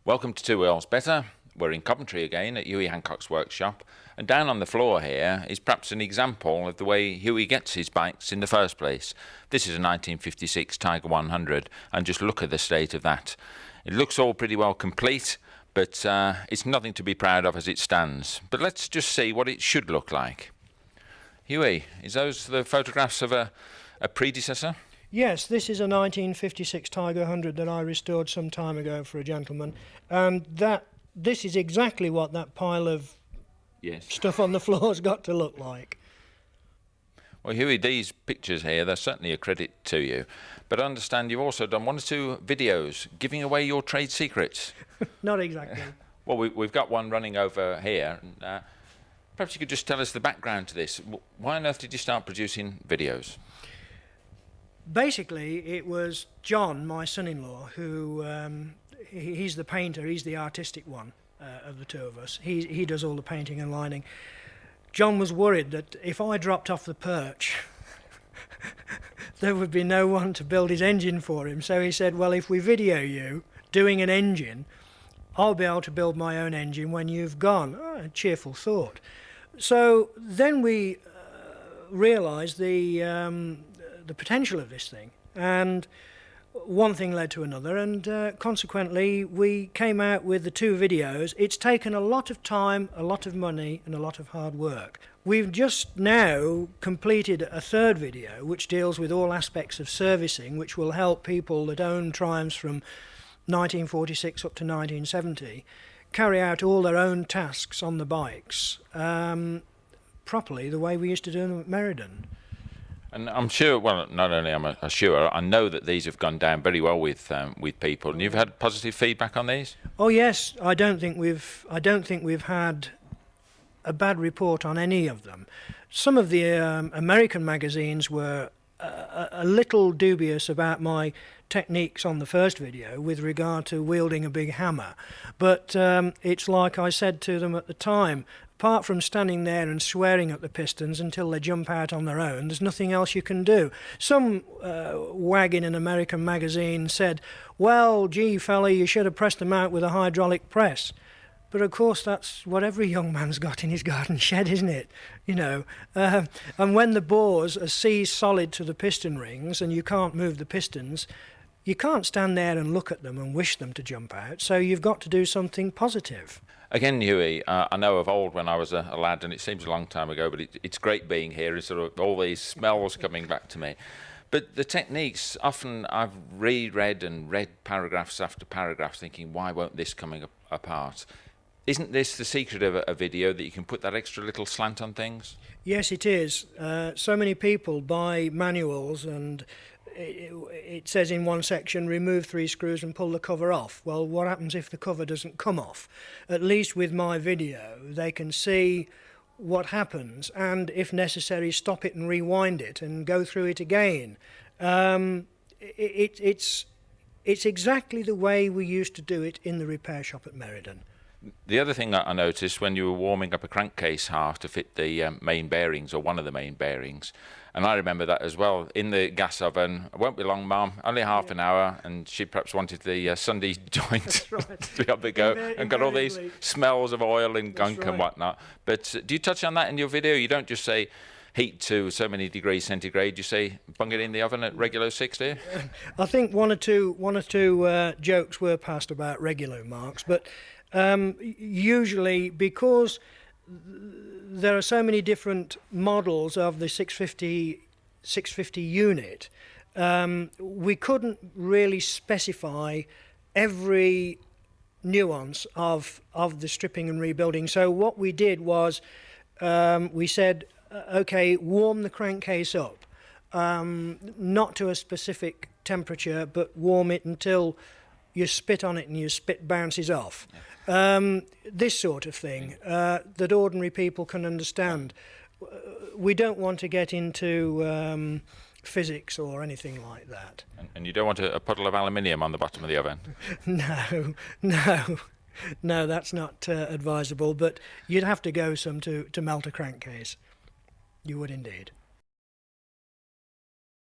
Welcome to Two Wheels Better. We're in Coventry again at Hughie Hancox's workshop, and down on the floor here is perhaps an example of the way Hughie gets his bikes in the first place. This is a 1956 Tiger 100, and just look at the state of that. It looks all pretty well complete, but it's nothing to be proud of as it stands. But let's just see what it should look like. Hughie, is those the photographs of a predecessor? Yes, this is a 1956 Tiger 100 that I restored some time ago for a gentleman, and this is exactly what that pile of stuff on the floor's got to look like. Well, Hughie, these pictures here, they're certainly a credit to you, but I understand you've also done one or two videos giving away your trade secrets. Not exactly. Well, we've got one running over here. Perhaps you could just tell us the background to this. Why on earth did you start producing videos? Basically, it was John, my son-in-law, who he's the painter, he's the artistic one of the two of us. He does all the painting and lining. John was worried that if I dropped off the perch, there would be no one to build his engine for him. So he said, well, if we video you doing an engine, I'll be able to build my own engine when you've gone. Oh, a cheerful thought. So then we realised the potential of this thing, and one thing led to another, and consequently we came out with the two videos. It's taken a lot of time, a lot of money, and a lot of hard work. We've just now completed a third video which deals with all aspects of servicing, which will help people that own Triumphs from 1946 up to 1970 carry out all their own tasks on the bikes properly, the way we used to do them at Meriden. And I'm sure, well, not only am I sure, I know that these have gone down very well with people. And you've had positive feedback on these? Oh yes, I don't think we've had a bad report on any of them. Some of the American magazines were a little dubious about my techniques on the first video with regard to wielding a big hammer, but it's like I said to them at the time, apart from standing there and swearing at the pistons until they jump out on their own, there's nothing else you can do. Some wag in an American magazine said, well, gee fella, you should have pressed them out with a hydraulic press. But of course that's what every young man's got in his garden shed, isn't it? You know, and when the bores are seized solid to the piston rings and you can't move the pistons, you can't stand there and look at them and wish them to jump out, so you've got to do something positive. Again, Hughie, I know of old when I was a lad, and it seems a long time ago, but it's great being here, and sort of all these smells coming back to me. But the techniques, often I've reread and read paragraphs after paragraphs thinking, why won't this come apart? Isn't this the secret of a video, that you can put that extra little slant on things? Yes, it is. So many people buy manuals and it says in one section, remove 3 screws and pull the cover off. Well, what happens if the cover doesn't come off? At least with my video, they can see what happens and, if necessary, stop it and rewind it and go through it again. It's exactly the way we used to do it in the repair shop at Meriden. The other thing I noticed when you were warming up a crankcase half to fit the main bearings, or one of the main bearings, and I remember that as well, in the gas oven. It won't be long, Mum, only half an hour, and she perhaps wanted the Sunday joint right. to be able to go, and got all these smells of oil and gunk and whatnot. But do you touch on that in your video? You don't just say heat to so many degrees centigrade, you say bung it in the oven at regular 60? I think one or two jokes were passed about regular marks, but usually, because there are so many different models of the 650 unit, we couldn't really specify every nuance of the stripping and rebuilding. So what we did was we said, okay, warm the crankcase up, not to a specific temperature, but warm it until you spit on it and your spit bounces off. This sort of thing that ordinary people can understand. We don't want to get into physics or anything like that. And you don't want a puddle of aluminium on the bottom of the oven? No, that's not advisable, but you'd have to go some to melt a crankcase. You would indeed.